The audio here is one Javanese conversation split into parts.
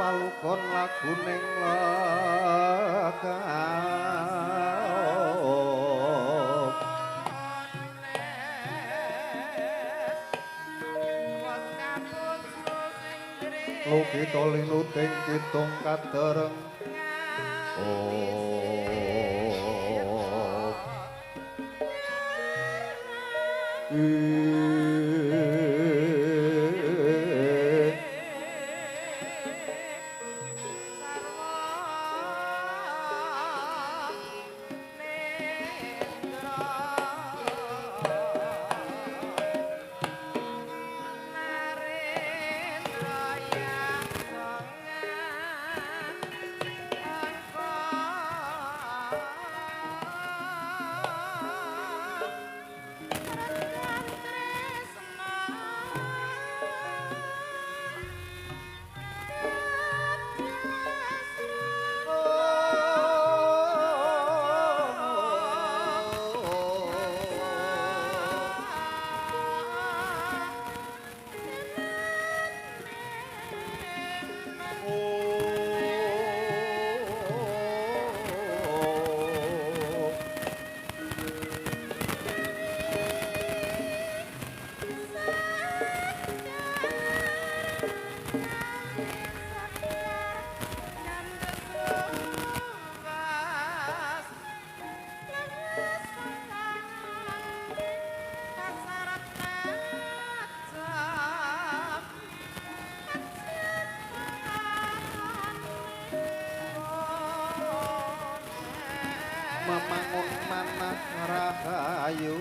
palukon laguning lekau lukita linuting kitung kadereng mamangun manah rahayu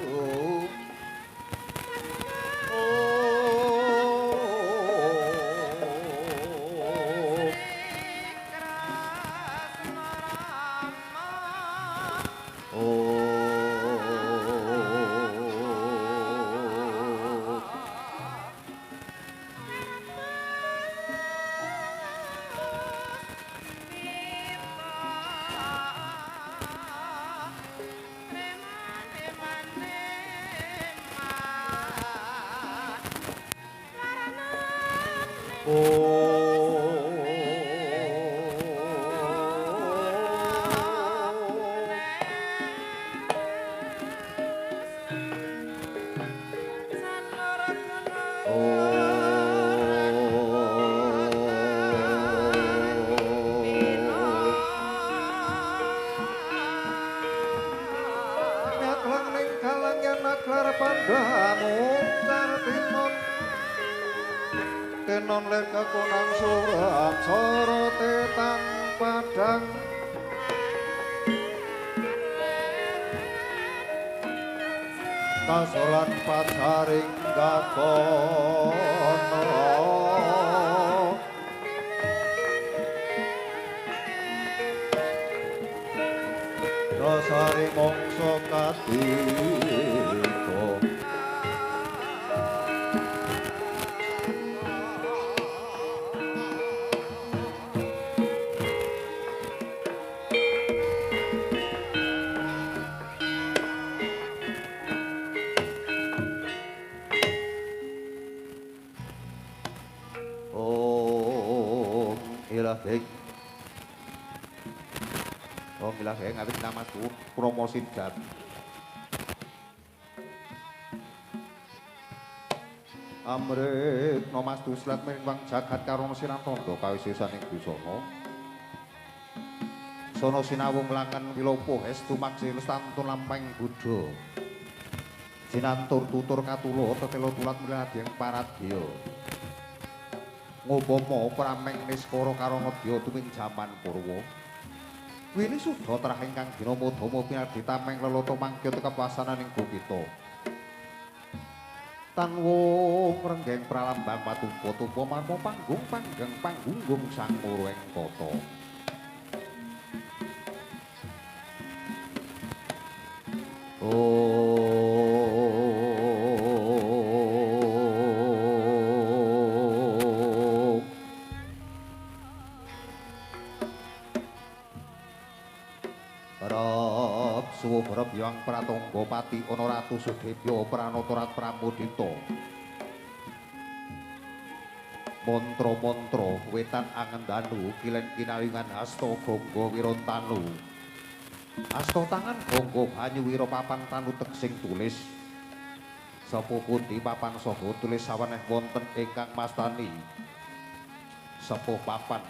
Damu Kartinon Tenon ler kekonang suram sorote tang padang kasolan pacaring gakono dasari mongso katiko Ilaheng Om Ilaheng atik namaku promosi dan Amrik nomastu selat menimbang jagat karono sinantondo kawisesan ing busana sono sinawung langan wilopo estu maksi lestantun lampahing Buddha jinantur tutur katulo tetelo tulat miladya paradya ngupama prameng niskara karo nedya tuming jaman purwa wili suda trah ingkang dinama-dama pinardi tameng lelata mangkya tekep wasananing Gopita tanwa ngrenggeng pralambang patumpa-tumpa marma panggung panggang panggunggung sang muruing tata Barab yang Pratangga Pati ana Ratu Sudebya Pranatarat Pramudita mantra-mantra wetan angendanu kilen kinalingan hasta gangga wirantanu asta tangan gangga banyu wira papan tanu teksing tulis sapa pundi papan saha tulis saweneh wonten ingkang mastani sapa papan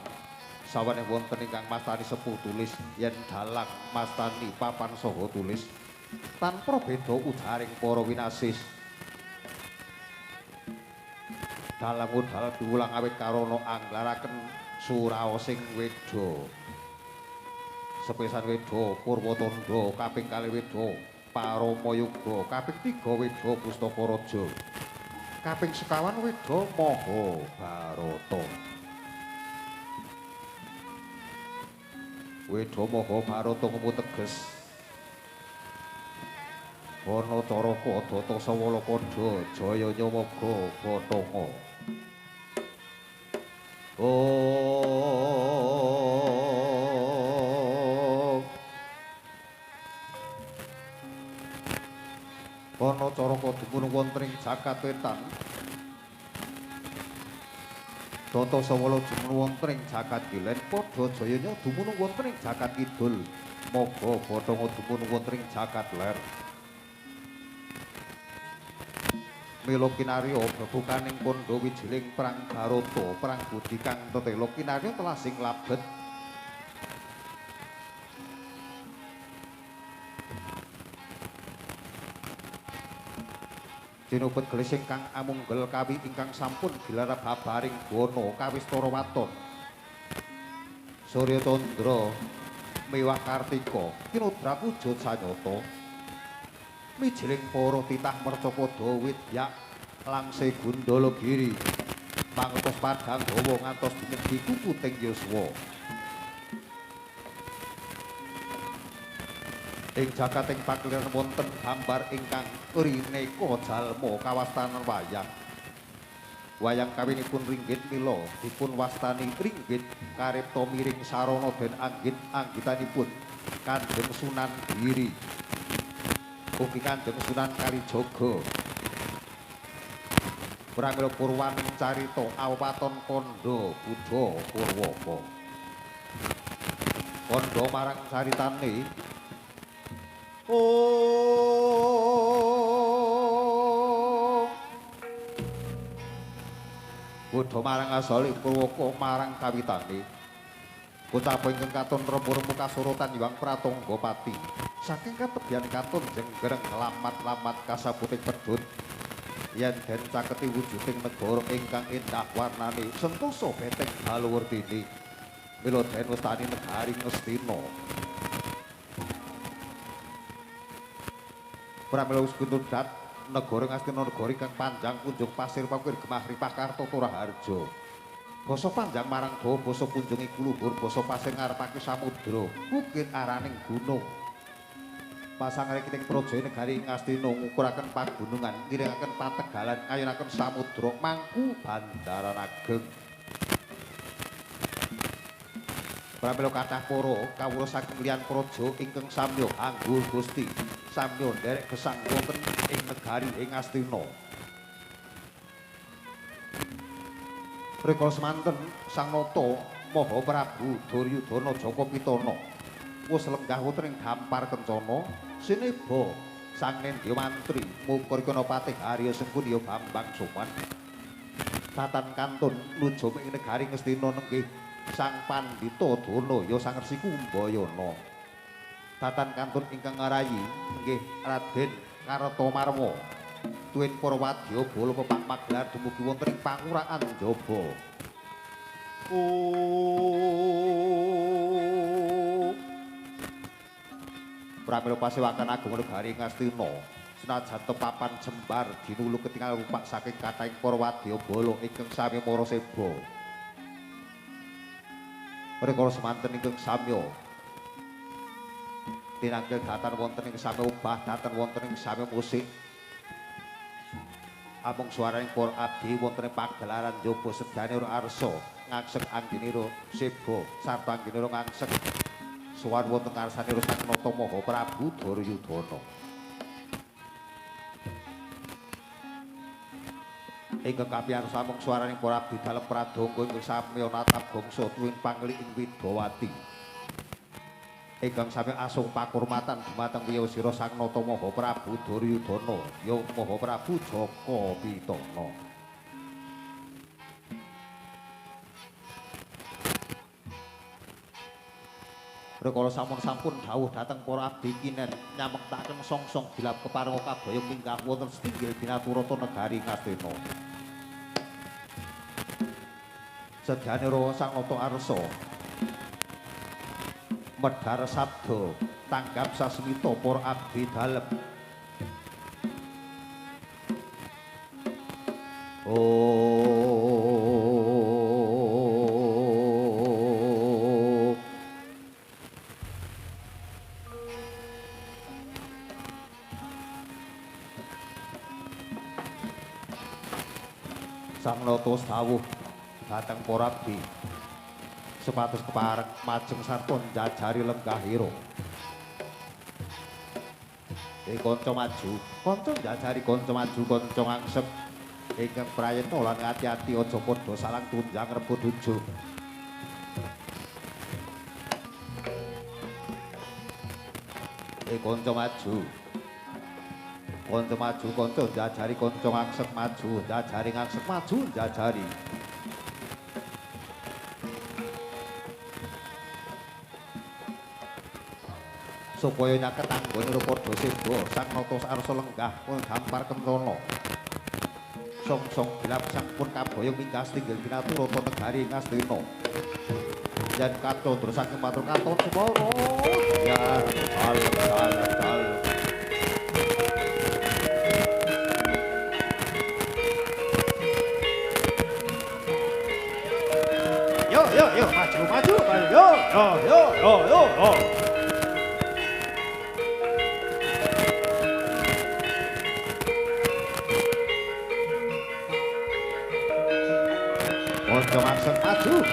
sawane wonten ingkang mastani sepuh tulis yen dalang mastani papan saha tulis tanpa beda udaring para winasis dalang udal diulang awit karana anglaraken suraosing weda sepisan weda Purwatandha kaping 2 weda Paramayuga kaping 3 weda Pustaka Raja kaping 51 weda Mahabharata Weda Mahabharata ngemu teges ana caraka data sawalakada jaya nyamaga Bathara ana caraka dumunung wonten ing jagat wetan Data Sawala dumunung wonten ing jagat kilen padha jayanya dumunung wonten ing jagat kidul maga Bathara dumunung wonten ing jagat ler mila kinarya bebukaning kandha wijiling perang Barata perang budi kang tetela kinarya telah sing labet Jinubet glesing kang amunggel kawi ingkang sampun gilarap babaring wana kawistara waton Surya Tandra miwah Kartika kinodra wujud sanyata mijiling para titah mercapada widya langse Gundalagiri mangertos padhang dawa ngantos dumegi kukuting yuswa ing jagating pakliran wonten gambar ingkang rineka jalma kawastanan wayang wayang kawinipun ringgit mila dipun wastani ringgit karipta miring sarana den anggit anggitanipun Kanjeng Sunan Giri ugi Kanjeng Sunan Kalijaga pramila purwaning carita awaton kandha Buddha Purwaka kandha marang caritane Buddha marang asali Purwaka marang kawitane bocah ingkang katon remu-remu kasorotan Hyang Pratangga Pati Saking katebyan katun jenggereng lamat-lamat kasaputing pedhut yen den caketi wujuding negara ingkang endah warnane sentosa beteng Haluwerdini mila den wastani negari Ngastina. Pramila Uskuntudat negara Ngastina negari kang panjang kunjung pasir pawir gemah ripah karta Toraharja. Basa panjang marang dawa basa kunjungi kuluhur basa pasir ngarepake samudra mungkin araning gunung. Pasang rekiting praja negari Ngastina ngukuraken pagunungan ngiringaken pategalan ngayunaken samudra mangku bandaran ageng. Pramila kathah para kawula saking liyan praja ingkang samya anggur Gusti samya nderek gesang wonten ing negari ing Ngastina. Rikala semanten Sang Nata Maha Prabu Duryudana Jaka Pitana wis lenggah wonten ing Dampar Kencana sineba Sang Nendya Mantri Mukarikana Patih Arya Sengkuni Bambang Soman tatan kantun nuju ing negari Ngastina nenggih Sang Pandhita Danaya Sang Resi Kumbayana tatan kantun ingkang ngarayi nggih Raden Kartamarma tuwin para wadya bala pepak maglar dumugi wonten ing pangurakan Jaba. Pramila pasewakan agung negari Ngastina senajan tepapan jembar dinulu ketingal rupak saking kathahing para wadya bala ingkang sami mara seba. Rikala semanten ingkang samya tinanggil datan wonten ing sami ubah datan wonten ing sami musik amung swaraning para abdi wonten ing pagelaran Jaba sedane arsa ngangsek anggenira seba sarta anggenira ngangsek suwan wonten karsanira Sang Nata Maha Prabu Duryudana. Ingkang kapiyan samung swaraning para abdi dalem pradonga ingkang samya natap bangsa tuwin pangli ing Widawati. Ingkang sami asung pakurmatan dumateng wiyosira Sang Nata Maha Prabu Duryudana ya Maha Prabu Jaka Pitana. Rikala sampun dawuh dhateng para abdi kinen nyamektaken songsong bilap keparenga kabayang minggah wonten setinggil binaturata negari Ngastina. Sedane Rawa Sang Nata Arsa medhar sabda tanggap sasmita para abdi dalem. Sang Nata dawuh dhateng para abdi supados kepareng majeng sarta njajari lenggahira. Kanca maju, kanca njajari kanca maju kanca ngangsep ingkang prayitna lan ati-ati aja padha salang tunjang rebut ujug. Kanca maju. Kanca maju kanca njajari kanca ngangsep maju, njajari ngangsep maju njajari. Supaya nyaket anggone padha seba Sang Nata Arsa lenggah wonten Dampar Kencana. Songsong bilap sampun kabayang minggah setinggil binaturata negari Ngastina. Yen katondra saking matur katon sumara ya dal. Yo maju yo.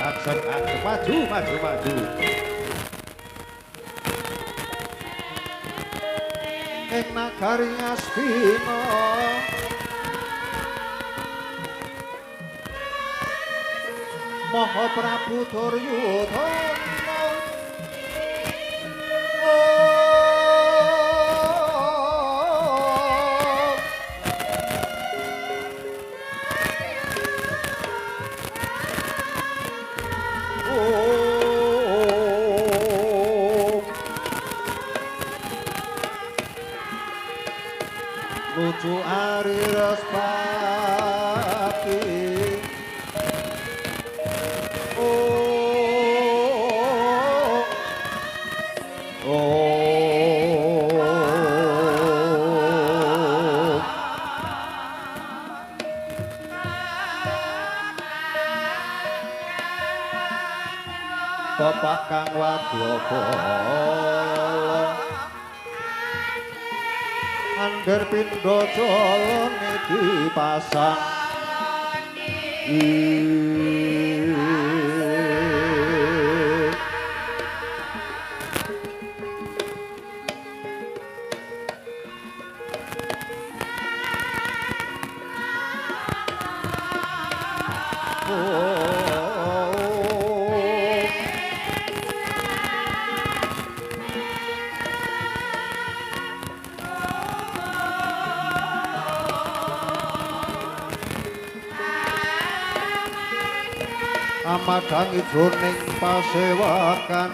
Aksen maju. Ing nagari Ngastina Maha Prabu Duryudana nuju Ari Respati Bapak Kang Wadyabala Angger pindha jalane dipasang amadang jroning pasewakan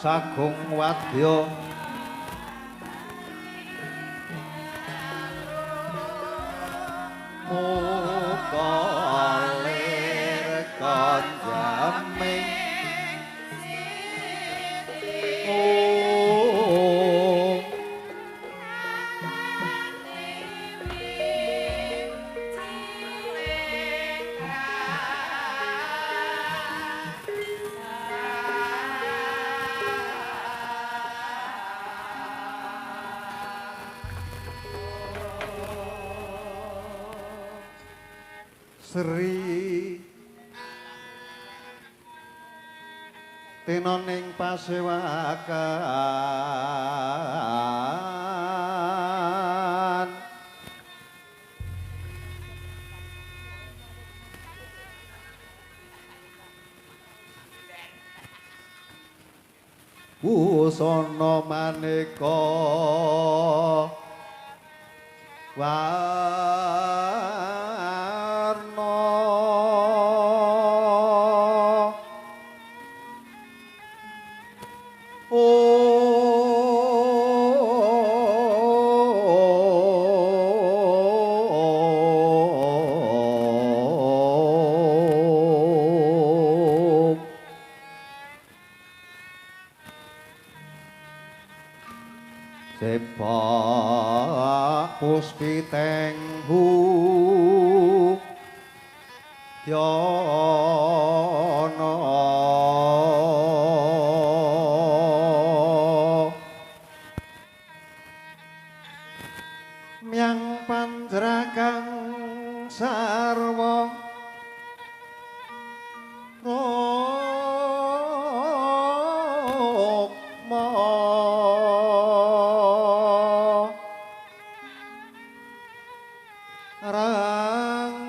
Sagung wadya muga lir kanjaming Sri tenoning pasewakan busana maneka Sepak puspitenghu yana myang panjragang sarwa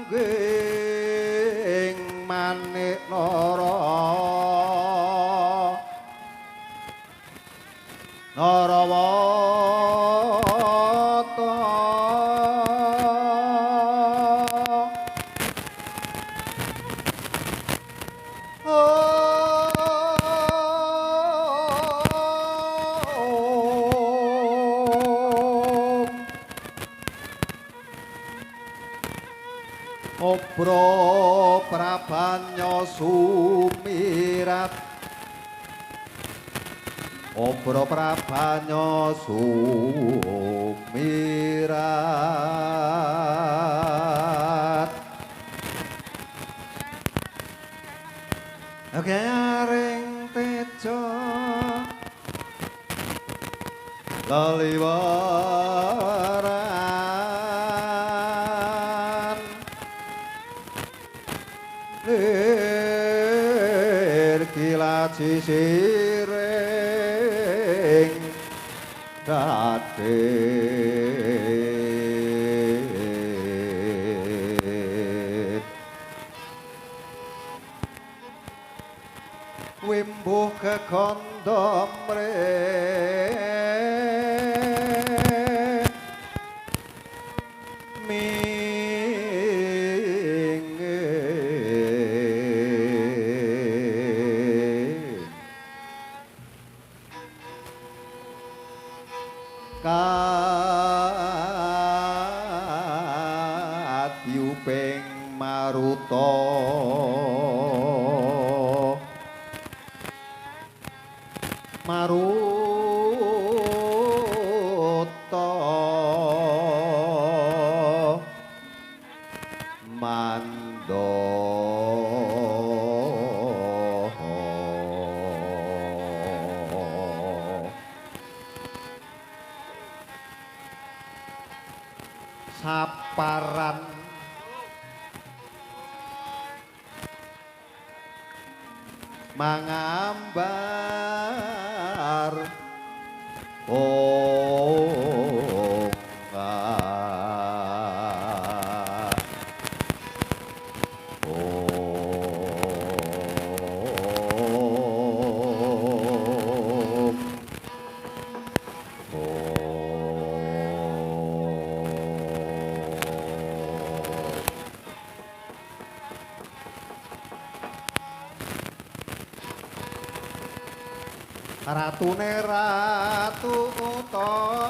rangging manik Narawata Obro prabanya sumirat Obro prabanya sumirat Garing tejo laliwaran lir kilat sisiring dadit wimbuh kekondom katyuping maruta maruta mando saparan mangambar ratune ratu utama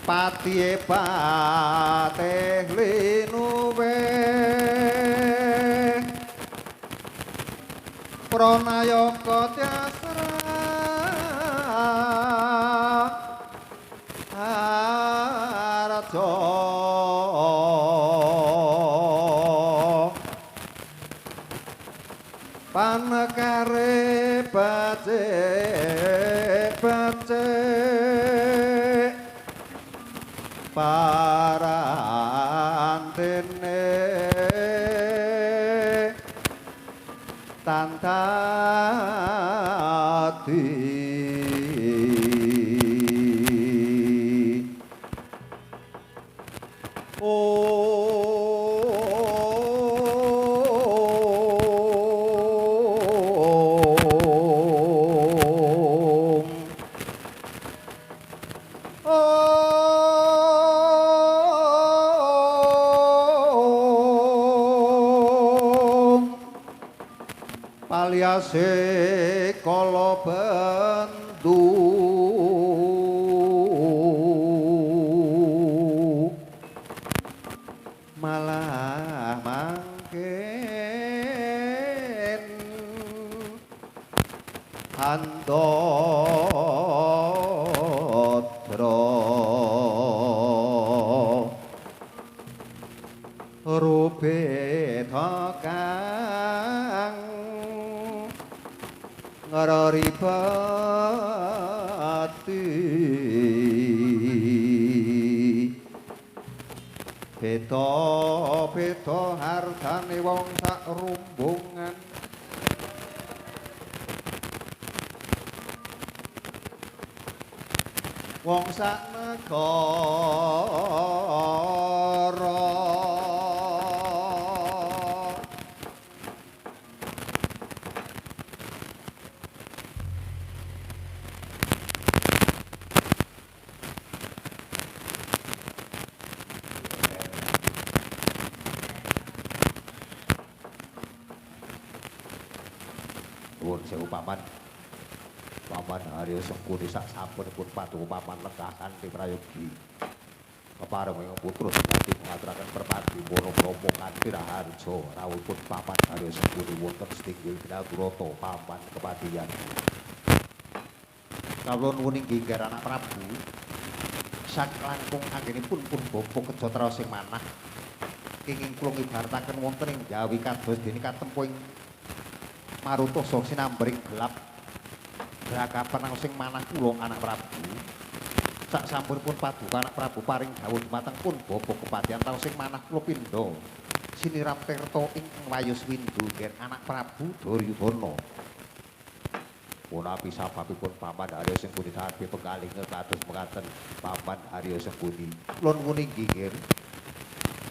patihe patih linuwe pranayaka tyasra arja panekare becik parantene tantati Paliase kala bendu malah mangken andodra rupe kang ngararipati beda-beda hartane wong sak rumbungan wong sak negara sewu paman. Paman Haryo Sengkuni sak sapunipun paduka paman lenggah kanthi prayogi. Kepareng ing putra sejati mengaturaken perpati mono-mono kanthi raharja rawuhipun paman Haryo Sengkuni wonten setinggil Binaturata paman kepatihan. Kawula nuwun inggih anak Prabu. Sak langkung anggenipun pun bapa kejatra sing manah. Kenging kula ngibarataken wonten ing Jawi kados dene katempuh ing Marutosa sinambring gelap. Brakapan sing manah kula anak Prabu. Sak sampunipun paduka anak Prabu paring dawuh dumateng pun bapa kepatihan taun sing manah kula pindha. Sinirap tirta ing wayus windu ger anak Prabu Duryudana. Punapi sababipun paman Haryo Sengkuni sadhe penggalih kados mekaten paman Haryo Sengkuni. Kula nuwun inggih nggih.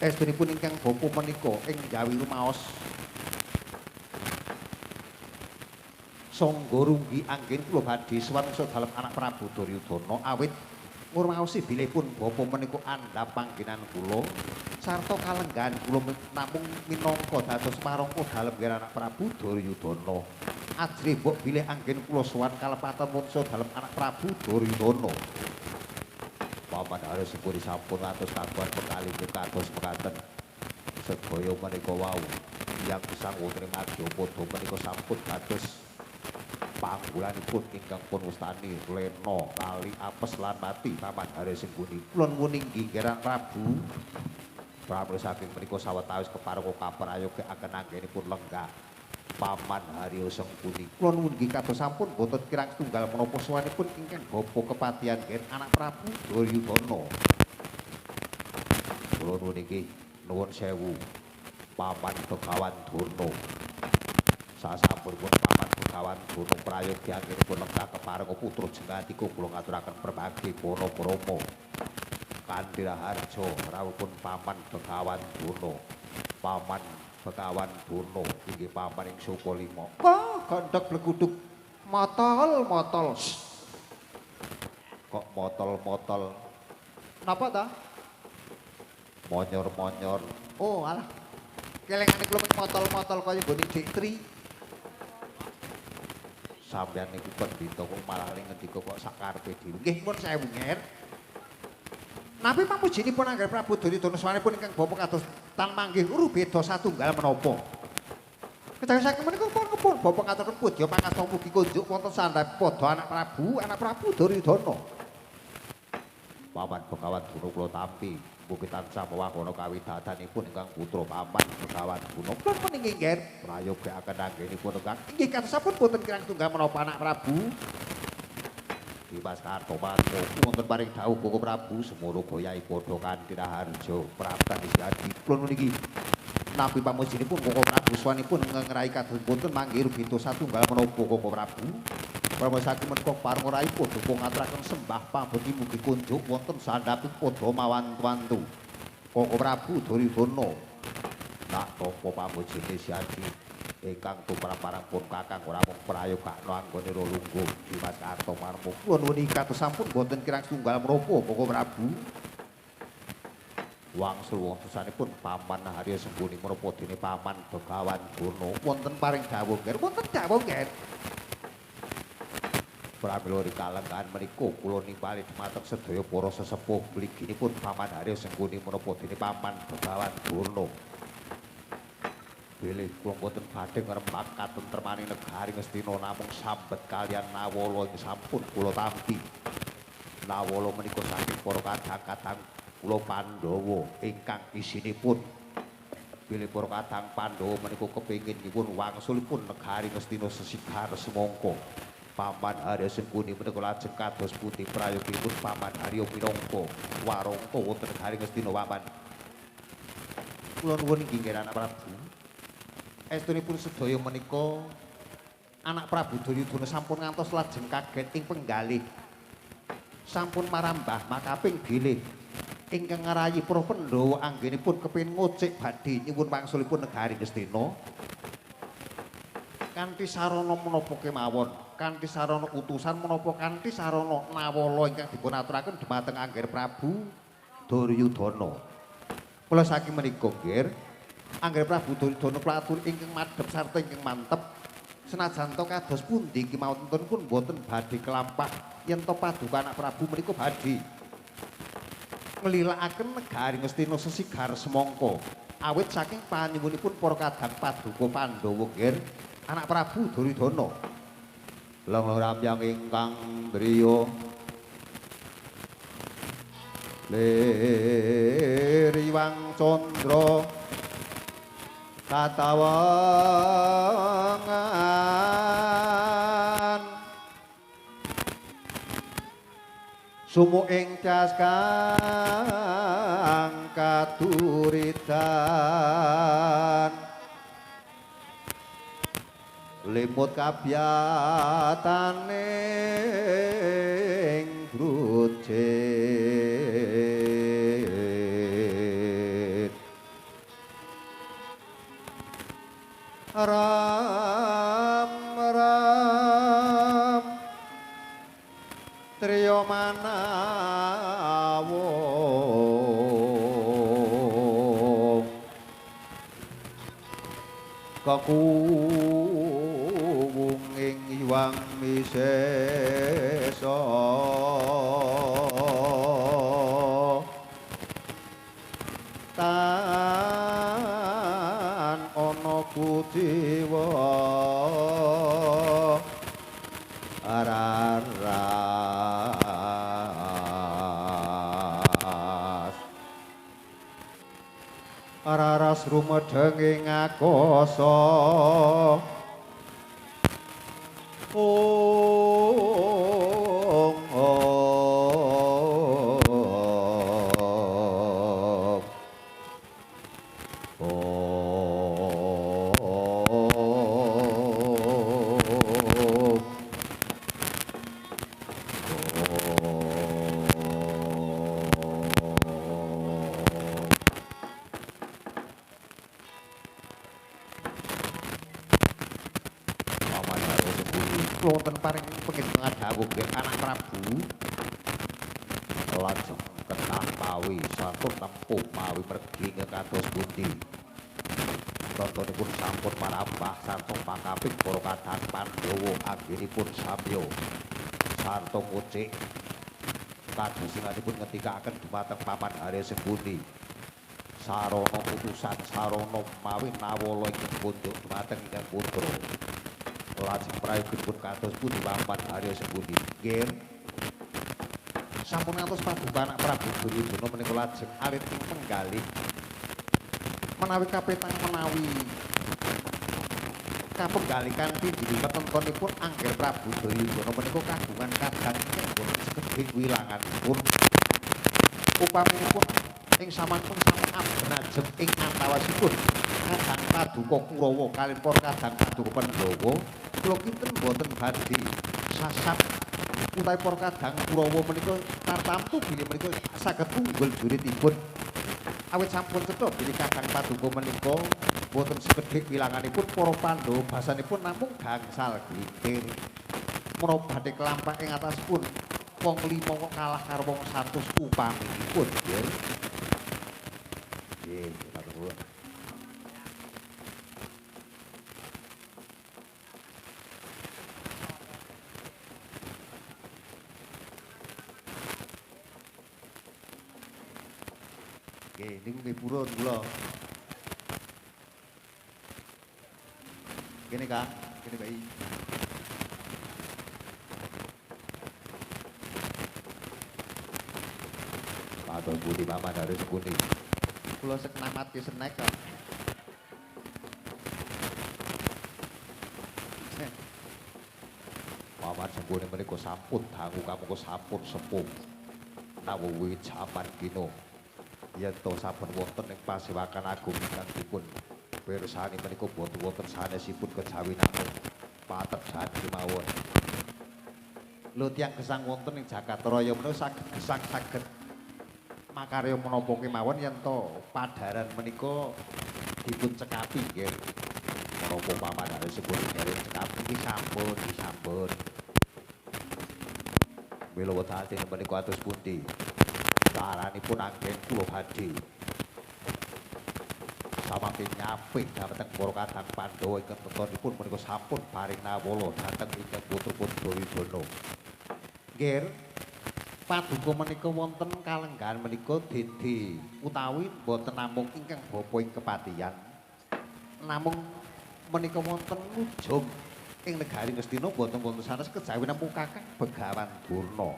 Estunipun ingkang bapa menika ing Jawi rumaos. Sangga runggi anggen kula badhe swansa dalem anak Prabu Duryudana awit ngurmaosi bilihipun bapa menika andhap panggenan kula sarta kalenggahan kula namung minangka dados parangka dalem nggih anak Prabu Duryudana. Ajrih mbok bilih anggen kula sowan kalepatan mungsa dalem anak Prabu Duryudana. Paman Haryo Sengkuni sampun atus kagungan pekalih kados mekaten. Sedaya menika wau tiyang gesang wonten ing Madyapada menika sampun dados panggulanipun ingkang pun wastani lena kali apes lan mati paman Haryo Sengkuni. Kula nuwun inggih anak Prabu. Pramila saking menika sawetawis keparengga kaprayogaken anggenipun lenggah paman Haryo Sengkuni. Kula nuwun inggih kados sampun boten kirang setunggal menapa sawanipun ingkang bapa kepatihan nggih anak Prabu Duryudana. Kula nuwun inggih nuwun sewu paman Begawan Durna. Sasampunipun paman Begawan Durna prayogi anggenipun lenggah keparengga putra Jengatika kula ngaturaken perbagi Bana-Brama. Kanthi raharja rawuhipun paman Begawan Durna. Paman Begawan Durna inggih paman ing Sukalima. Kok gondhok bleguduk motol-motol. Kok motol-motol. Napa ta? Monyor-monyor. Oh, alah. Kelengane kula motol-motol kaya nggone Dik Tri. Sampeyan niku pendhita kok malah ngendika kok sakarepe dhewe. Nggih, pun sewu nggih. Napa pamujinipun anggen Prabu Duryudana sawanipun ingkang bapa kados tan manggih beda satunggal menapa. Kejawi saking menika pun bapa katuraken pudya pangasta mugi kunjuk wonten sandhap padha anak Prabu Duryudana. Paman Begawan Durna kula tampi mugi tansah mawakono kawidatanipun ingkang putra paman Begawan Durna. Kula meninggih nggih prayogaken anggenipun ingkang inggih kados sampun boten kirang tunggal menapa anak Prabu. Dimas Kartomanto wonten paring dawuh Koko Prabu semono goyahe padha kanthi raharja praptan isadi. Kula niki napi pamujinipun Koko Prabu swanipun ngrai kados boten manggih beda satunggal menapa Koko Prabu. Pramila saking menika pareng rai padha ngaturaken sembah pambekti mugi kunjuk wonten sandhaping padha mawantu-wantu. Koko Prabu Duryudana tak tampa pamujine siadi. Ingkang tumrap-parang pun kakang ora mung prayogakno anggone Rolungguh Dimas Kartomarmo. Kula nuwun kados sampun boten kirang setunggal menapa Koko Prabu. Wangsul wontenipun paman Haryo Sengkuni menapa dene paman Begawan Durna wonten paring dawuh nggih. Wonten dawuh nggih. Pramila rikalenggan menika kula nimpali dhumateng sedaya para sesepuh mliginipun paman Haryo Sengkuni menapa dene paman Begawan Durna. Bilih kula boten badhe ngrembak katentremaning negari Ngastina namung sambet kalian Nawala ing sampun kula tampi. Nawala menika saking para kadang-kadang kula Pandhawa ingkang isinipun bilih para kadang Pandhawa menika kepengin nyuwun wangsulipun negari Ngastina sesigar semangka. Paman Haryo Sengkuni menika lajeng kados pundi prayogipun paman Haryo minangka warangka wonten negari Ngastina paman. Kula nuwun inggih anak Prabu. Estunipun sedaya menika anak Prabu Duryudana sampun ngantos lajeng kaget ing penggalih. Sampun marambah makaping bilih ingkang ngarayi para Pandhawa anggenipun kepengin ngocek badhe nyuwun wangsulipun negari Ngastina. Kanthi sarana menapa kemawon, kanthi sarana utusan menapa kanthi sarana Nawala ingkang dipun aturaken dhumateng anggen Prabu Duryudana. Kula saking menika nggih Angger Prabu Duryudana klatur ingkang madhep sarta ingkang mantep Senajan to kados pundi kemawon pun boten badhe kelampah yen to paduka anak Prabu menika badhe nglilakaken negari Ngastina sesigar semangka awit saking panyuwunipun para kadang paduka Pandhawa nggih anak Prabu Duryudana Long ramyang ingkang driya Liriwang Candra Katawangan Sumu ing cas kang kaduridan limut kabyataning grujit ram ram triya manawung kakuwung ing iwang misesa tan ana kuciwa araras rumedheng ing akasa wonten paring penghitungan dawuh nggih anak Prabu lajeng ketah pawi sampun tempuh mawi mergi kados pundi tontonipun sampun marambah sarta pakaping para kadang Pandhawa anggenipun samya sarta kucik kadusinganipun ngetikaken dumateng papan Arya Sembuni sarana utusan sarana mawi nawala ing pundhuk dumateng ingkang putra lajeng prayogipun kados pundi papan Arya Sembuni nggih sampun ngantos paduka anak Prabu Duryudana menika lajeng alit ing penggalih menawi kapetang menawi kapenggalikan pinjil ketentonipun angger Prabu Duryudana menika kagungan kadang ingkang sekedhik wilanganipun upaminipun ing samanten sampun abrenajem ing antawasipun kadang paduka Kurawa kaliyan para kadang paduka Pandhawa kula kinten boten badhe sasat utawi para kadang Kurawa menika tartamtu bilih menika saged unggul juritipun awit sampun cetha bilih kadang paduka menika boten sekedhik wilanganipun para Pandhawa basanipun namung gangsal glitir menawa badhe kelampah ing atasipun wong 5 kok kalah karo wong 100 upaminipun nggih nggih matur nuwun nggih niku nggih purun kula. Kene Kang, kene Bayi. Matur budi paman Arya Sembuni. Kula sek namatke senek Kang. Paman Sembuni menika sampun dangu kamuka sampun sepuh. Nawuhi jaman kina. Yen to sampun wonten ing pasewakan agung ingkang dipun pirsani menika boten wonten sanesipun kejawi namung pategan kemawon. Lho tiyang gesang wonten ing Jagatraya menika saged gesang saged makarya menapa kemawon yen to padharan menika dipun cekapi nggih. Menapa paman Arya Sembuni dereng cekapi iki sampun disambut. Mila wedhasing menika atus pundi? Caranipun anggen kula badhe samangke nyapik dhateng para kadang Pandhawa ingkang tetonipun menika sampun paring nawala dhateng ingkang putra-putra Duryudana. Nggih, paduka menika wonten kalenggahan menika dede utawi boten namung ingkang bapa ing kepatihan. Namung menika wonten ujung ing negari Ngastina boten wonten sanes kejawi namung Kakang Begawan Durna.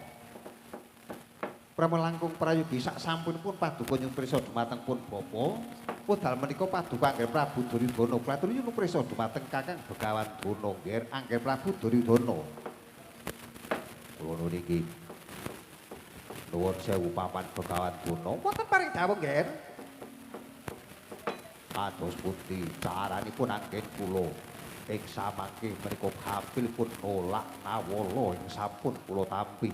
Pramila langkung prayogi sak sampunipun paduka nyuprisa dumateng pun bapa, wekdal menika paduka Angger Prabu Duryudana klatur nyuprisa dumateng Kakang Begawan Durna nggih Angger Prabu Duryudana. Kula niki nuwun sewu paman Begawan Durna wonten paring dawuh nggih. Kados pundi caranipun anggen kula ing samangke menika kapil pun nolak nawala ing sampun kula tampi.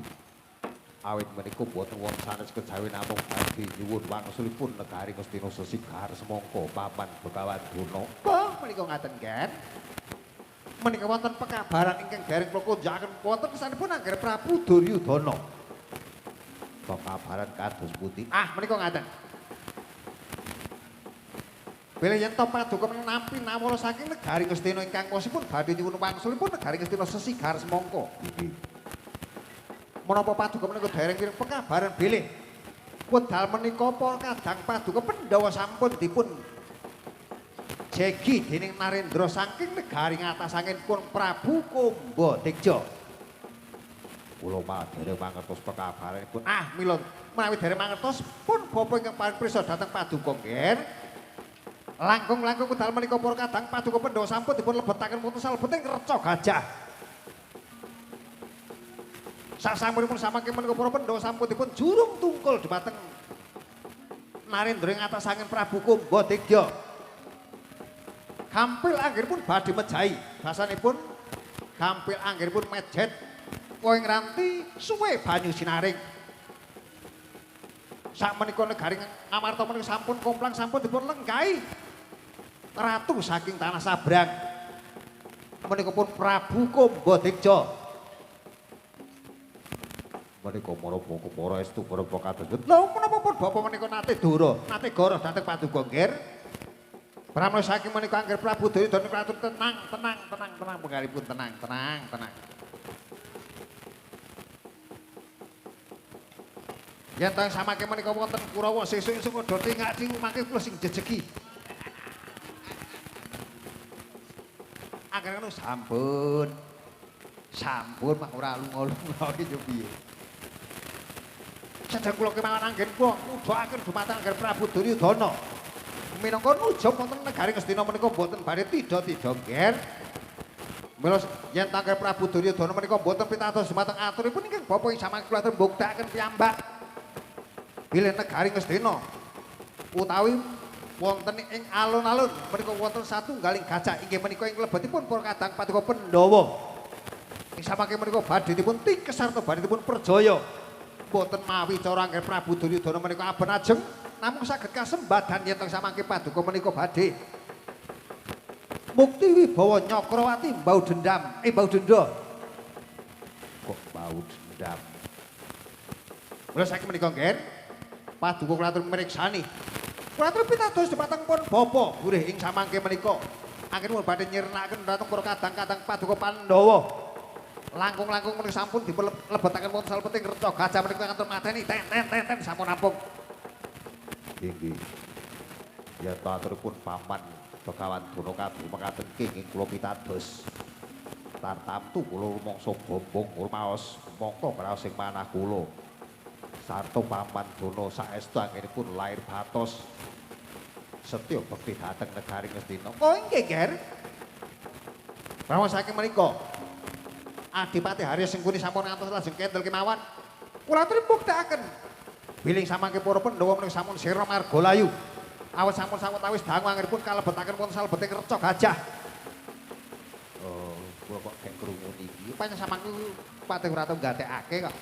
Awit menika boten wonten sanes kejawi namung badhe nyuwun wangsulipun negari Ngastina sesigar semangka paman Begawan Durna. Kok menika ngaten nggih? Menika wonten pekabaran ingkang dereng kula kunjakaken wonten kesanipun Angger Prabu Duryudana. Pekabaran kados pundi? Menika ngaten. Bilih yen to paduka nampi nawala saking negari Ngastina ingkang wosipun badhe nyuwun wangsulipun negari Ngastina sesigar semangka. Nggih. Menapa paduka menika dereng kiring pekabaran bilih wedal menika para kadang paduka Pandhawa sampun dipun jegi dening Narendra saking negari ngatasangipun Prabu Kumbadigja. Kula dereng mangertos pekabaranipun. Mila menawi dereng mangertos pun bapa ingkang paring prisa dhateng paduka nggih. Langkung-langkung wedal menika para kadang paduka Pandhawa sampun dipun lebetaken wonten salebeting reca gajah. Sasampunipun samangke menika para Pandhawa sampun dipun jurung tungkul dhumateng Narendra ing atasanging Prabu Kumbadigja. Kampil anggenipun badhe mejahi, basanipun kampil anggenipun mejet kowe ngranti suwe banyu sinaring. Sakmenika negari Ngamarta menika sampun komplang sampun dipun lenggahi ratu saking tanah sabrang. Menika pun Prabu Kumbadigja. Menika para estu para kados. Lha menapa pun bapa menika nate dura, nate goroh dhateng paduka nggih. Pramila saking menika Angger Prabu Duryudana klatur tenang penggalipun tenang. Yen tang samangke menika wonten Kurawa sesuk-esuk padha tingak-tinguk mangke kula sing jejegi. Angger ngono sampun mak ora lunga-lunga iki yo piye. Sedang kula kemawon anggen kula nuduhaken dumateng Angger Prabu Duryudana. Minangka nuju wonten negari Ngastina menika boten badhe tida-tida nggih. Mila yen Angger Prabu Duryudana menika boten pitados dumateng aturipun ingkang bapa ing samangke kula mbuktakaken piyambak. Bilih negari Ngastina utawi wonten ing alun-alun menika wonten satunggaling gajah inggih menika ing lebetipun para kadang paduka Pandhawa. Ing samangke menika badhe dipun tingkes sarta badhe dipun perjaya. Boten mawi cara Angger Prabu Duryudana menika aben ajeng namung saged kasembadan yen teng samangke paduka menika badhe mukti wibawa Nyakrawati mbau dendam mbau denda. Kok mbau dendam? Mula saiki menika nggih paduka klatur mriksani. Klatur pitados dhumateng pun bapa burih ing samangke menika anggenipun badhe nyirnakaken dhateng para kadang-kadang paduka Pandhawa. Langkung-langkung menika sampun dilebetaken wonten salebeting reca gajah menika kanthi mateni ten sampun rampung. Nggih. Ya taturipun paman Begawan Durna kadung mekaten kenging kula pitados. Tartamtu kula rumangsa bombong rumaos mongko kraos ing manah kula. Sarta paman Durna saestu anggenipun lair batos setya bekti dhateng negari Ngastina. Oh nggih, Ger. Prawa saking menika Adipati Harya Sengkuni sampun ngantos lajeng kendel kemawon. Kula aturi mbuktakaken. Biling samangke para Pandhawa menika sampun sira margalayu. Awit sampun sawetawis dangu anggenipun kalebetaken wonten salebeting reca gajah. Oh, kula kok gek krungu niki. Pancen samangke patih ora tau gatekake kok.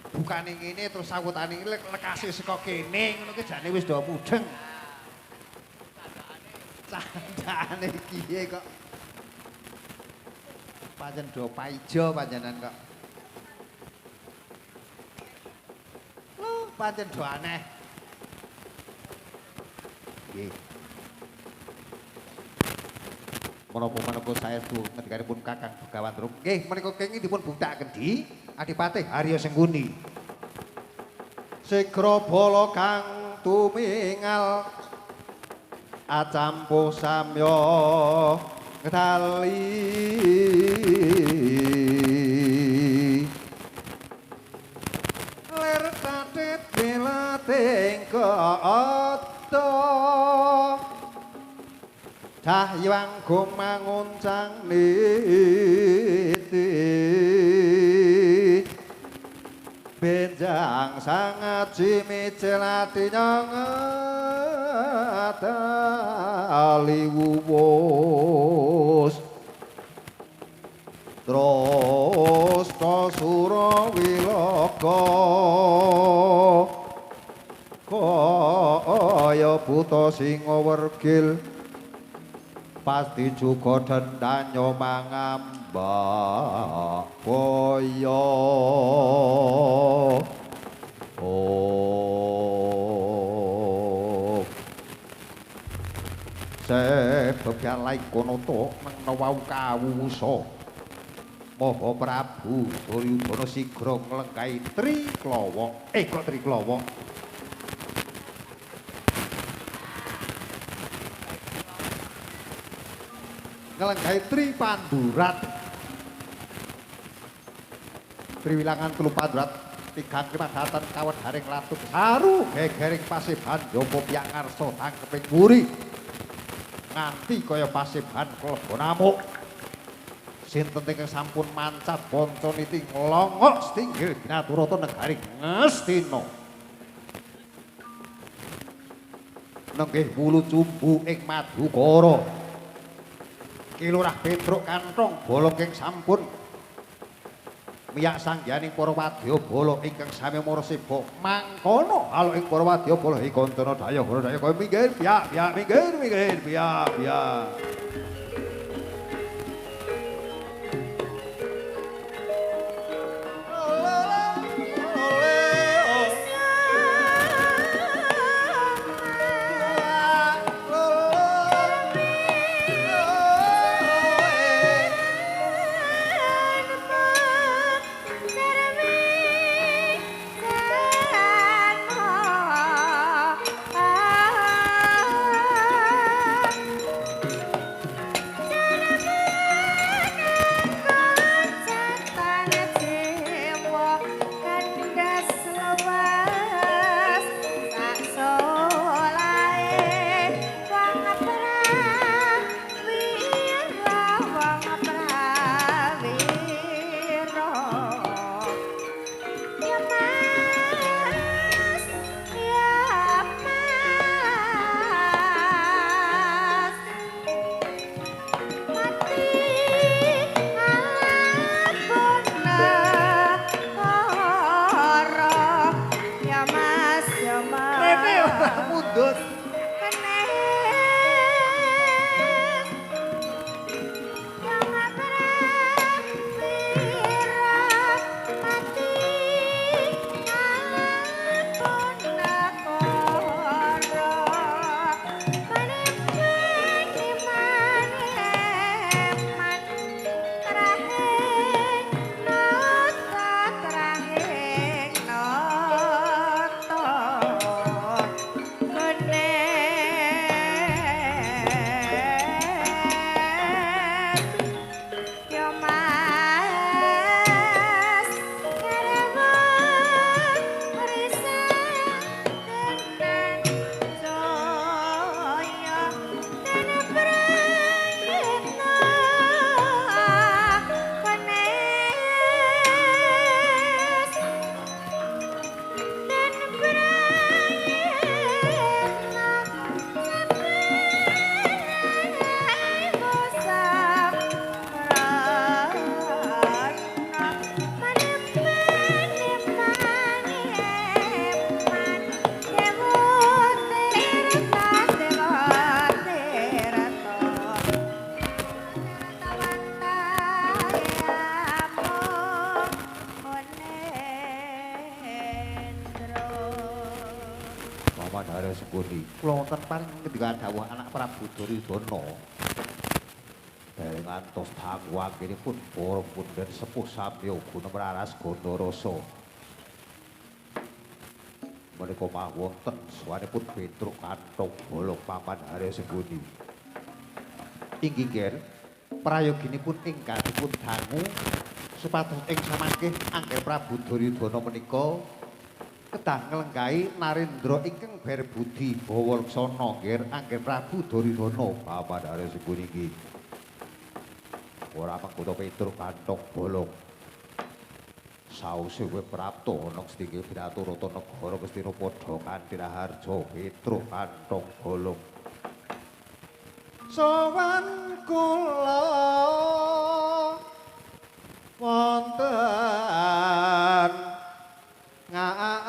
Bukane ngene terus sawetane iki lekase saka kene ngono ki jane wis do mudeng. Candane piye kok? Pancen do paijo panjenengan kok. Pancen do aneh. Nggih. Menapa-menapa saestu ngendikanipun Kakang Begawan Truk. Nggih, menika kenging dipun buktakaken di Adipati Harya Sengguni. Sigra bala kang tumingal acampuh samya ngetali ler tatit dilating keoto dahyang gumanguncang niti benjang sangat jimicilati nyangat aliwuwus terus tosuro wiloko kaya buta singa wergil pasti juga dendanyo mangambak boyo sebab yalai kono to menawau kawusa Maha Prabu Duryudana sigra nglengkahi Triklawa kok Triklawa ngelengkahi Tripandurat Triwilangan Tlupandurat tigang kemadatan kawedharing latuk saru gegering pasiban Joko Pyangarsa tangkeping muri nganti kaya pasiban klebonamuk sinten ingkang sampun mancat Pancaniti nglongok setinggil Binaturata negaring Ngastina nenggih wulu cumbu ing Madukara Kilurah Petruk Kantong bala ing sampun miyak sanggianing para wadyabala ingkang sami maraseba mangkono halo ing para wadyabala Hikantana Daya Gradaya kaya minggir piyak minggir piyak wonten paring ngendika dawuh anak Prabu Duryudana. Dereng ngantos dangu anggenipun para punden sepuh sami gunem raras Gandharasa. Menika mah wonten sawanipun Petruk Kanthong Bolong paman Haryasengkuni. Inggih nggih prayoginipun ingkang dipun dangu supados ing samangke Angger Prabu Duryudana menika kedah nglenggahi Narendra ingkang berbudi bawa laksana nggih Angger Prabu Duryudana paman Haryasengkuni nggih. Ora mengkono Petruk Kanthong Bolong sause kowe prapta ana sedhinge Biraturata negara Ngastina padha kanthi raharja Petruk Kanthong Bolong. Sowan kula wonten ngarsa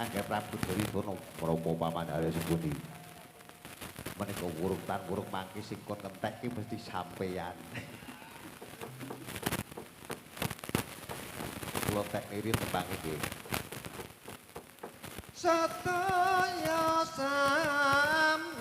Angger Prabu Duryudana Rama paman Haryasengkuni. Menika wuruk mangke sing kon entek ki mesti sampeyan. Kula tek niri tembang iki. Sataya samyama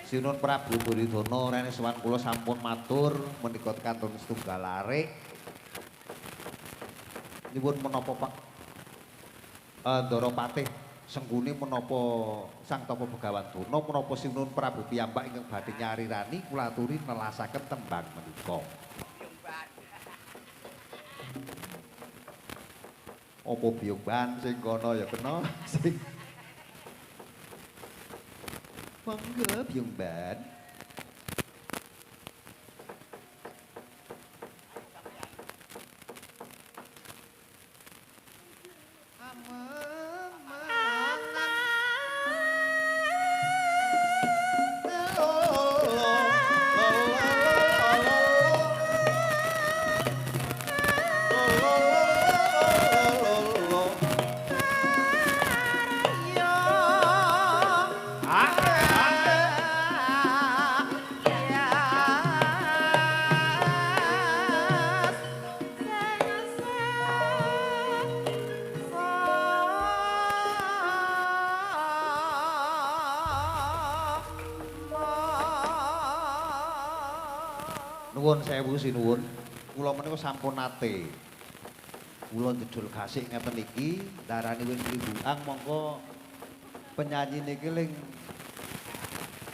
Sinun Prabu Duryudana rene sowan kula sampun matur menika kantun setunggal arek. Nyuwun menapa Pak Ndara Patih Sengkuni menapa Sang Tapa Begawan Duna menapa Sinun Prabu piyambak ingkang badhe nyarirani kula aturi nelasaken tembang menika. Apa biyung ban sing kono ya kena sing mangga biyung ban. Ama Nuwun sewu sinuwun. Kula menika sampun nate. Kula jejul gasik ngeten iki, darani wis Libuang mongko penyanyi niki ling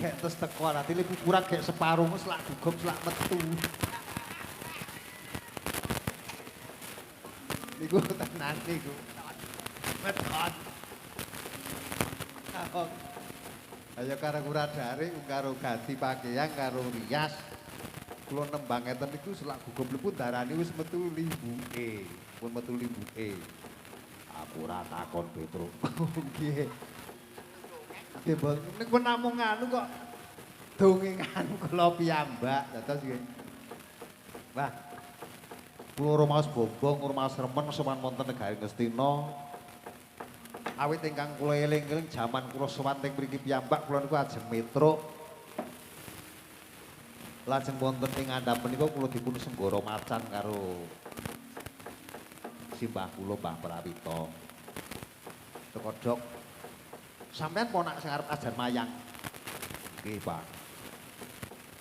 gek tes teko ati libu kurang gek separuh selak dugem selak metu. Niku tenan niku. Metot. Ayo karo Wuradari karo ganti pakaian karo rias. Kula nembang ngeten niku selak gugum lepun darani wis metu limbuke. Pun metu limbuke. Aku ora takon Petruk. Nggih. Nggih, Bos. Niku namung anu kok dongengan kula piyambak. Dados nggih. Wah. Kula rumaos Bombong, rumaos remen sowan wonten negari Ngastina. Awit ingkang kula eling-eling jaman kula sowan teng mriki piyambak kula niku ajeng Metruk. Lajeng wonten ing andhap menika kula dipun senggara macan karo simbah kula Mbah Prawita. Teko Dok. Sampeyan ponak sing arep ajar mayang. Nggih, Pak.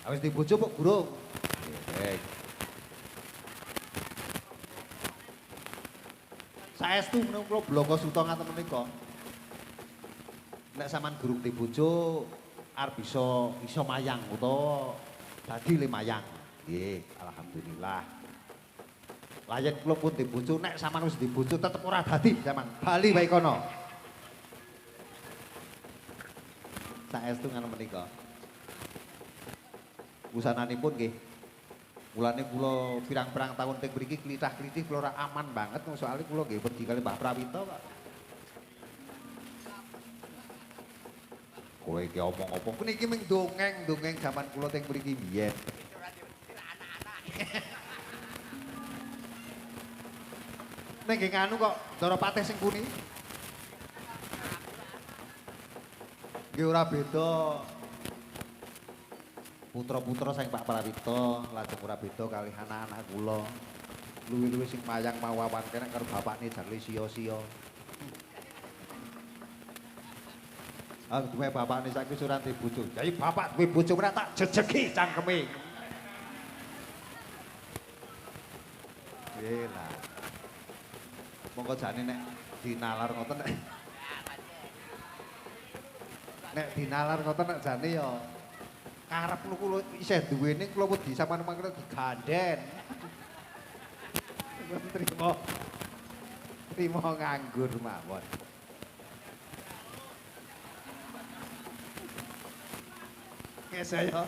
Awis dibojo kok Gurung? Nggih. Saestu menawa kula blangga suta ngaten menika. Nek sampean gurung dibojo arep bisa mayang utawa dadi le mayang. Nggih, alhamdulillah. Layan kula pun dibojo nek sampean wis dibojo tetep ora dadi sampean. Bali wae kono. Saestu ngono menika. Wusananipun nggih. Mulane kula pirang-pirang tahun teng mriki klithah-klithih kula ora aman banget soalnya kula nggih wedi kali Mbah Prawita kok. Kowe iki omong apa? Niki mung dongeng jaman kula teng mriki biyen. Nek nggih nganu kok cara patih sing kuni. Nggih ora beda. Putra-putra sing Pak Prawita lajeng ora beda kalih anak-anak kula. Luwih-luwih sing mayang mawawan kene karo bapakne jare sia-sia. Ah duwe bapakne saiki ora duwe bojo. Ya bapak duwe bojo ora tak jejegi cangkeme. Nggih lah. Monggo jane nek dinalar ngoten nek dinalar ngoten nek jane ya karep kula isih duwene kula wedi sampeyan mangkene digandhen. Trimo nganggur mawon. Nggih saya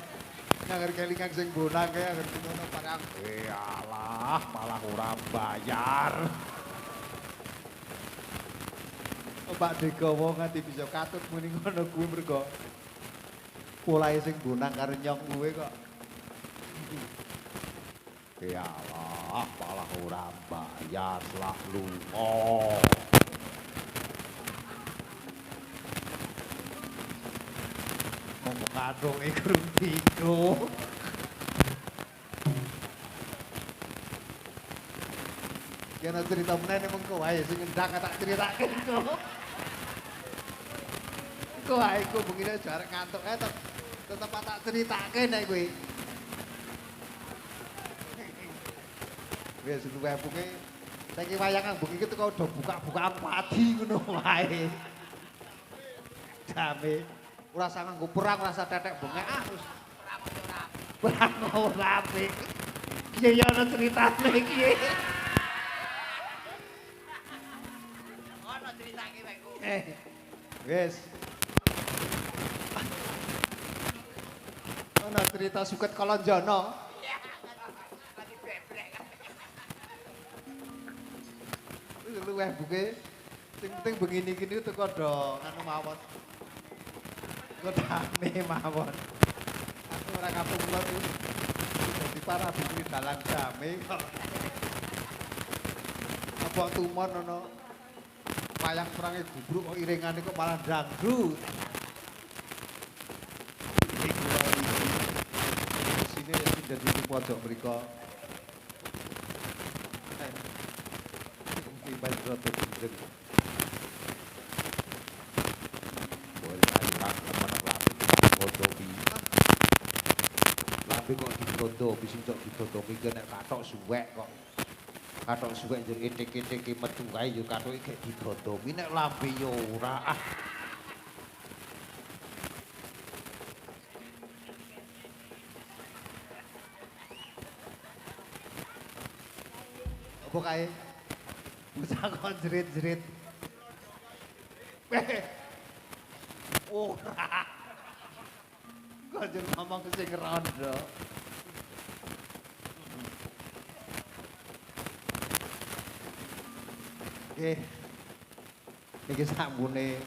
nganger kelingan sing bonang kaya anger ngono parang alah malah ora bayar. Mbak Degawa nganti bisa katut muni ngono kuwi mergo polahe sing bonang karo nyong kuwe kok. Ya Allah, malah ora bayar lah lunga. Mong kadung e krung tigo. Kena cerita meneh mengko wae sing ngendak tak critakake kok. Kok ae kok begini jarek ngantuk tetep tak critakake nek kowe. Wis luwih buke saiki wayang ambung iki teko do buka-bukaan padi ngono wae. Jame ora usah nganggo perang, ora usah tetek bengek wis perang ora apik. Kiye ya ana critane iki. Ono critake wae kok. Wis. Ana cerita Suket Kalonjana. Luweh buke sing penting begini gini teko do anu mawon. Godane mawon. Aku ora kapung kula iki. Dadi para bikri dalang jame kok. Apa tumon ana wayang perange gubruk kok iringane kok malah dangdut. Sini ya dadi di pojok mriku. Rada gendeng. Boleh tak temen lapi foto pisan. Lan lambe kok digondo, bising cok digondo mikir nek katok suwek kok. Katok suwek yo etik-etike metu kae yo katoke gek digondomi nek lambe yo ora. Ah. Apa kae? Bocah kok jerit-jerit. Ora. Kok jeneng ngomong sing rondo. Nggih. Niki sampune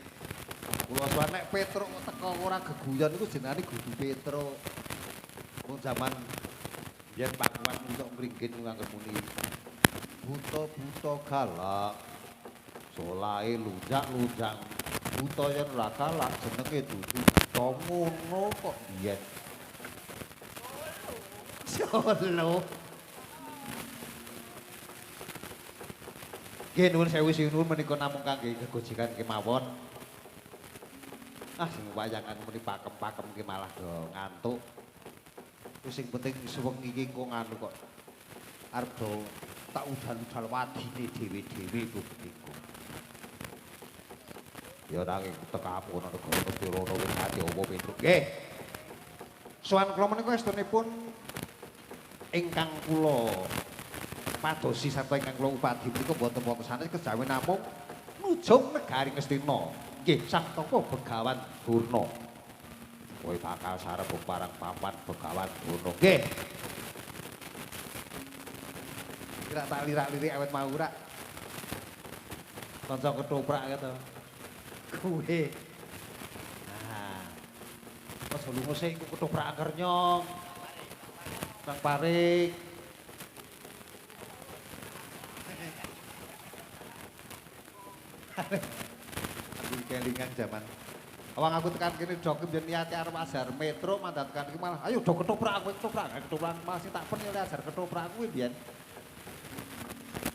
kula suwan nek Petruk teko ora geguyon iku jenenge Gudu Petruk. Wong jaman biyen Pak Kuat untuk ngringgit nganggo muni. Buta-buta galak. Solahe lunjak-lunjang. Buta yen ora galak jenenge dudu buta ngono kok biyen. Solo. Nggih nuwun sewu sinuwun menika namung kangge gegojekan kemawon. Ah sing wayangan muni pakem-pakem ki malah do ngantuk. Terus sing penting suweng iki kok nganu kok arep do tak udan-udan wadine dhewe-dhewe ku niku. Ya nanging tekamu ana negara Tirono wis ati apa Petruk. Nggih. Sowan kula menika estunipun ingkang kula padosi sarta ingkang kula upadi menika boten wonten sanes kejawi namung nujung negari Ngastina. Nggih, Sang Tapa Begawan Durna. Kowe bakal sarep parang papan Begawan Durna. Nggih. Kira tak lirak-lirik awet mau rak. Kanca ketoprak gitu. Kuwe. Nah. Pas lunga sik ketoprak kernyong. Kang Parik. Aku kelingan zaman. Awang aku tekan kene dok mbiyen niate arep ajar metro mandat tekan iki malah ayo do ketoprak kowe ketoprak masih tak pen ajar ketoprak kuwi mbiyen.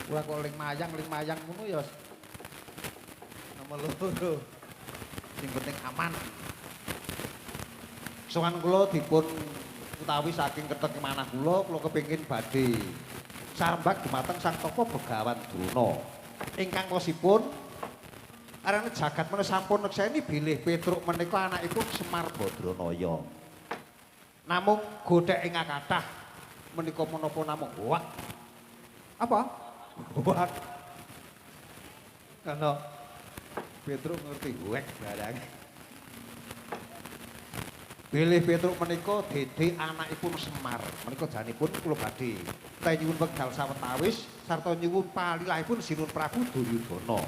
Ora kok ling mayang ngono ya. Nomor loro. Sing penting aman. Sowan kula dipun utawi saking keteng manah kula kepengin badhe sarembak dumateng Sang Tapa Begawan Durna. Ingkang klosipun arane jagat menika sampun nekseni bilih Petruk menika anakipun Semar Badranaya. Namung godhek ing kathah menika menapa namung hoak. Apa? Hoak. Karena Petruk ngerti hoak barang. Bilih Petruk menika dede anakipun Semar. Menika janipun kula badhe nyuwun wekdal sawetawis sarta nyuwun palilahipun Sinun Prabu Duryudana.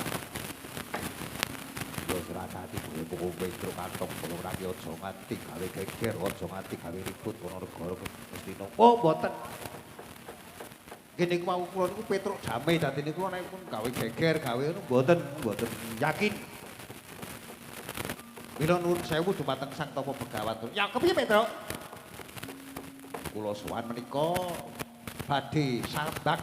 Serasati kowe Petruk kantong ora ki aja nganti gawe geger, aja nganti gawe ribut ana negara Ngastina. Oh, mboten. Kene iku mau kula niku Petruk damai dadi niku anakipun gawe geger, gawe ngono mboten yakin. Mila nuwun sewu dumateng Sang Tapa Begawan. Ya kepiye Petruk? Kula sowan menika badhe sambak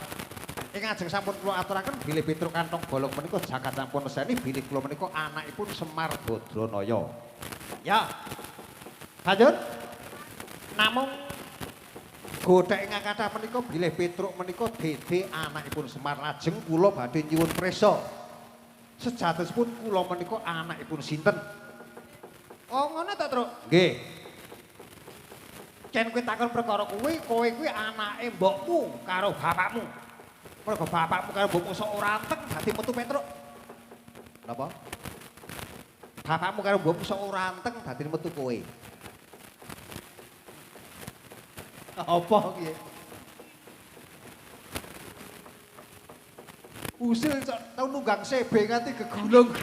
ing ajeng sampun kula aturaken bilih Petruk kantong bolong menika jagat sampun neseni bilih kula menika anakipun Semar Badranaya. Ya. Lanjut. Namung godhek ing kathah menika bilih Petruk menika dede anakipun Semar lajeng kula badhe nyuwun prisa. Sejatosipun kula menika anakipun sinten? Oh ngono ta, Truk? Nggih. Yen kowe takon perkara kuwi, kowe kuwi anake mbokmu karo bapakmu. Mergo bapakmu karo mbokmu sok ora anteng dadi metu Petruk. Napa? Bapakmu karo mbokmu sok ora anteng dadi metu kowe. Apa piye? Usil tau nunggang CB nganti gegulung.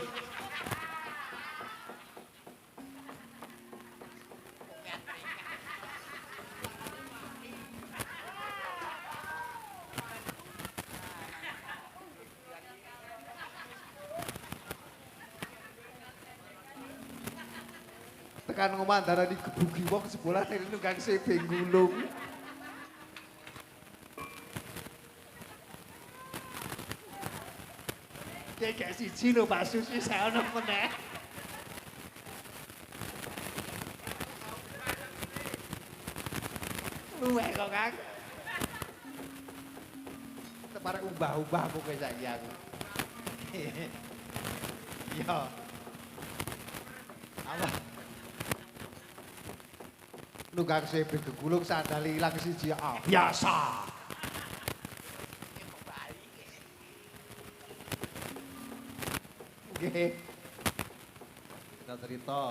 Tekan ngomah darani gebugi wong sebelah ini nunggang CB gulung. Kayak siji lho Pak Susi saya ono meneh. Luweh kok, Kang. Teparek ubah-ubah kowe saiki aku. Iya. Apa? Nunggang sepe gegulung sandal ilang siji. Ah, biasa. Nggih. Kita cerita.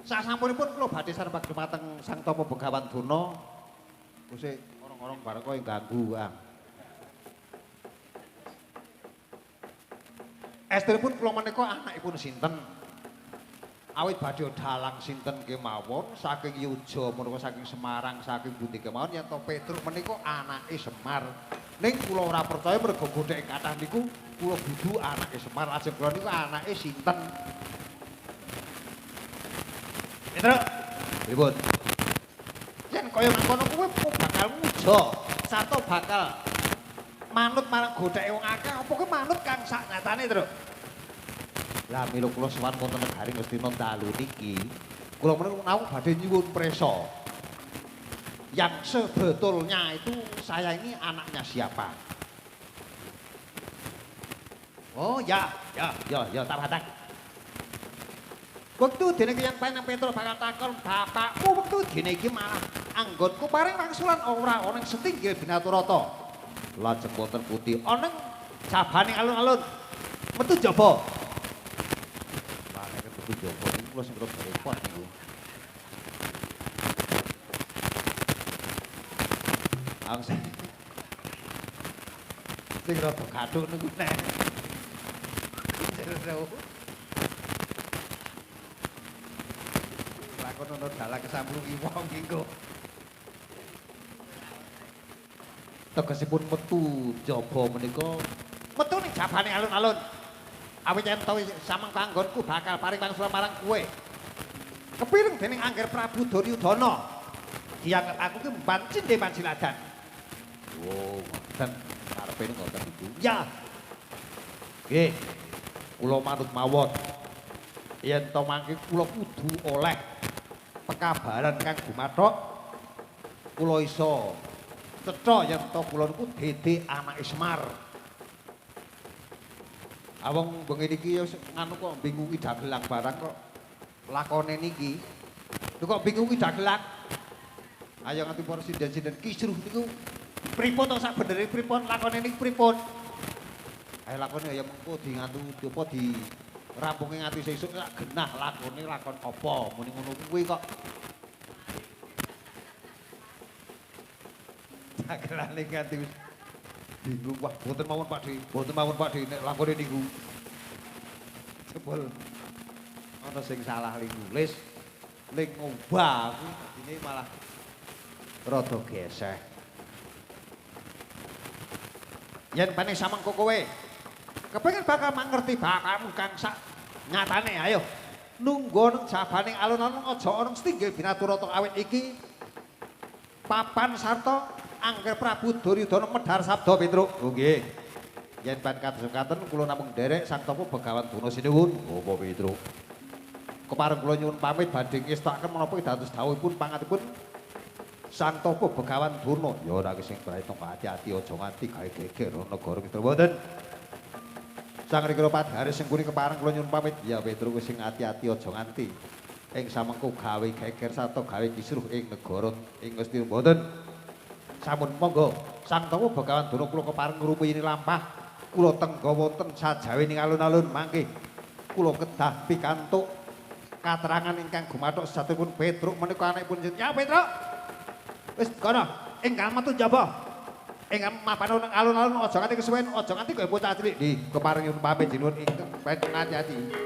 Sasampunipun kula badhe sarep dumateng Sang Tapa Begawan Durna. Kusik orang-orang bareng kowe ganggu, Kang. Estripun kula menika anakipun sinten? Awit badhe dalang sinten kemawon saking Yuja menika saking Semarang saking pundi kemawon yen to Petruk menika anake Semar. Ning kula ora percaya mergo godhek kathah niku kula dudu anake Semar lajeng kula niku anake sinten? Petruk. Pripun? Yen kaya mangkono kuwi bakal muja sarta bakal manut marang godheke wong akeh apa kuwi manut kang saknyatane, Truk? Lah mila kula sowan wonten negari Ngastina dalu niki, kula menika nawung badhe nyuwun presa. Yang sebetulnya itu saya ini anaknya siapa? Oh ya, tak batak. Waktu dene ki yang panang Petruk bakal takon bapakmu wektu dene iki malah anggonku paring wangsulan ora ana setinggil Binaturata. Lajeng wonten putih ana jabane alun-alun. Metu jaba. Jopo ini kula sing repot niku. Ang sing rada gathuk niku nek. Jero. Lakon ono dalang kesamplungi wong iki. Tegesipun metu jaba menika metu ning jabane alun-alun. Awit yen to sameng panggonku bakal paring wangsul marang kowe. Kepireng dening Angger Prabu Duryudana. Dianggep aku ki mbancinde panjiladan. Oh, ngoten. Karepe ngoten iku. Ya. Nggih. Kula manut mawon. Yen to mangke kula kudu oleh pekabaran kang gumathok. Kula iso cetha yen to kula niku dede anake Semar. Awang bengi niki ya nganu kok bingungi dagelang barang kok lakone niki. Lho kok bingungi dagelang? Ayo nganti para sinden-sinden kisruh niku pripun to sak benere pripun lakone niki pripun? Ayo lakone ya mengko di ngantu apa di rampunge nganti sesuk sak genah lakone lakon apa muni ngono kuwi kok. Dagelane nganti bingung, wah, boten mawon Pak Di, nek lakone niku. Jebul ana sing salah ling nulis, ling ngubah kuwi dadine malah rada geseh. Yen paning samengko kowe kepengin bakal mangerti bakalmu kang sak nyatane ayo nunggu nang jabaning alun-alun aja ana setinggil Binaturata awit iki papan sarta Angger Prabu Duryudana medhar sabda Petruk. Oh nggih. Yen pan kados-katen kula namung nderek Sang Tapa Begawan Durna sinuwun. Apa Petruk? Kepareng kula nyuwun pamit badhe ngestaken menapa dados dawuhipun pangatipun Sang Tapa Begawan Durna. Ya ora sing praetno ati-ati aja nganti gawe geger negara kita mboten. Sang Rikala Padharis sing kuni kepareng kula nyuwun pamit. Ya Petruk sing ati-ati aja nganti ing samengko gawe geger sarta gawe kisruh ing negara ing Ngastina mboten. Sampun monggo Sang Tapa Begawan Durna kula kepareng ngrupuyini lampah kula tengga wonten sajawining alun-alun mangke kula kedah pikantuk katerangan ingkang gumathok sejatipun Petruk menika anakipun sinten. Ya Petruk. Wis kono enggal metu njaba. Enggal mapan nang alun-alun aja nganti kesuwen, aja nganti kowe bocah cilik. Nggih, kepareng nyuwun pamit jenengan ingkang panjang ati-ati. Nah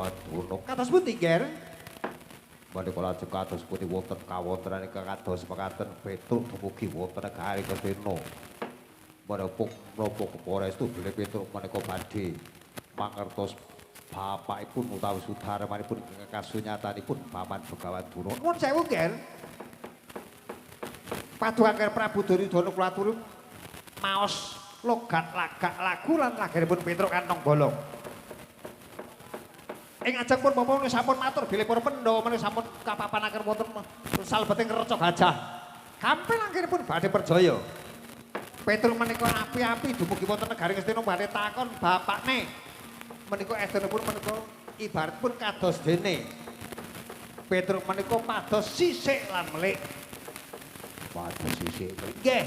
Begawan Dono. Kados pundi, Ger? Menika lajeng kados pundi wonten kawontenan ingkang kados mekaten Petruk dumugi wonten negari Kendhena. Menapa keporestu bilih Petruk menika badhe mangertos bapakipun utawi sudaremanipun ingkang kasunyatanipun Paman Begawan Dono. Nuwun sewu, Ger. Paduka Prabu Duryudana kula aturi maos logat lagak lagu lan lagenipun Petruk Kantong Bolong. Ing ajeng pun Bapak menika sampun matur bilih para Pandhawa menika sampun kapapanaken wonten salebeting reca gajah. Kampil anggenipun badhe perjaya. Petruk menika api-api dumugi wonten negari Ngastina badhe takon bapakne. Menika edanipun menika ibaratipun kados dene. Petruk menika pados sisik lan melik. Pados sisik melik. Nggih.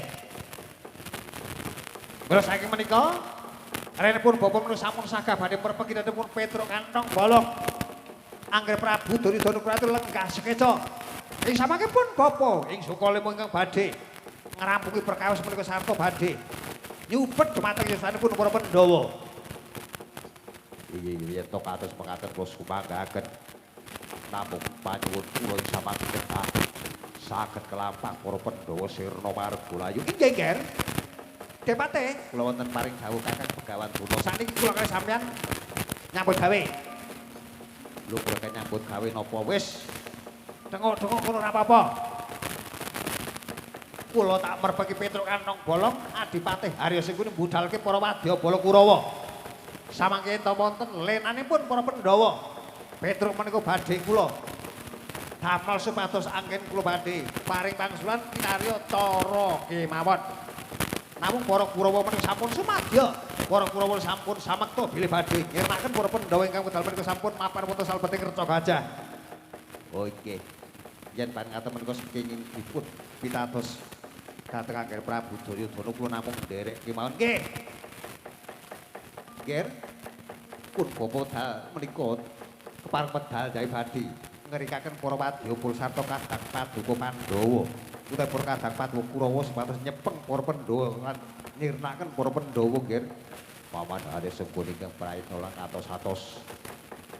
Kula saking menika renipun Bapak menika sampun sagah badhe perpeginipun Petruk Kantong Bolong. Angger Prabu Duryudana kula aturi lenggah sekeca. Ing samangkipun Bapak ing sukalipun ingkang badhe ngrampungi perkawis menika sarta badhe nyupet dumateng yasanipun para Pandhawa. Iya to kados mekaten kula sumanggaken. Namung panyuwun kula ing samangken saged kelampah para Pandhawa sirna margalayu. Inggih, Ger. Depate, Kula wonten paring dawuh Kakang Begawan Dono. sakniki kula kali sampeyan nyambut gawe. Lho kula nyambut gawe napa wis? Dengok-dengok kono ora apa-apa. Kula tak merbagi Petruk Kantong Bolong, Adipati Harya Sengkuni budhalke para wadya bala Kurawa. Samangke ento wonten lenanipun para Pandhawa. Petruk menika badhe kula damel supados anggen kula badhe paring pangsulan kinarya cara kemawon. Namung para Kurawa menika sampun sumadya. Para Kurawa sampun samekta bilih badhe ngirmaken para Pandhawa ingkang wedal menika sampun mapan wonten salebeting reca gajah. Oh nggih. Yen pangaten menika kenging dipun pitados dhateng Angger Prabu Duryudana kula namung nderek kemawon. Nggih. Ger pun bapa dal menika kepareng medal jae badhe ngerikaken para wadyabala sarta kadang paduka Pandhawa. Utawa kadang paduka Kurawa sepatus nyepeng para Pandhawa lan nyirnaken para Pandhawa ger. Paman Harya Sengkuni ingkang praitna lan atos-atos.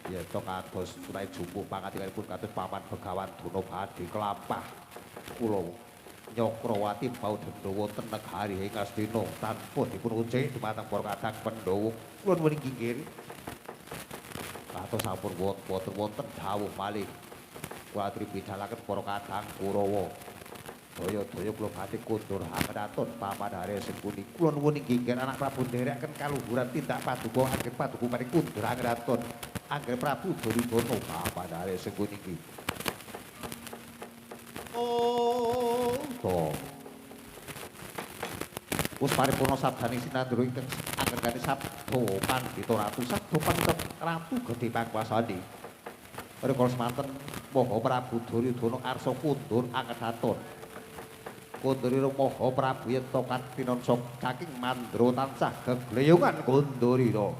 Ya to kados tunai jumbuh pangatinganipun kados Paman Begawan Dono badhe kelampah kula Nyakrawati Baudenda wonten negari ing Astina tanpa dipun ucik dumateng para kadang Pandhawa. Kula nuwun inggih. Kados sampun wonten dawuh malih. Kula aturi bidhalaken para kadang Kurawa. Daya-daya kula badhe kundur hamenaton Paman Harya Sengkuni. Kula nuwun inggih anak Prabu nderekaken kaluhuran tindak paduka anggen paduka maring kundur hamenaton Angger Prabu Duryudana Paman Harya Sengkuni iki. Oh, to. Wis paripurna sabdaning sinandura ingkang anggerkane sabda Pandhita Ratu sabda Pandhita Ratu gedhe pangwasane. Rikala semanten Maha Prabu Duryudana arsa kundur anggedaton. Kundurira Maha Prabu yen to katinonsa saking mandra tansah gegleyungan kundurira.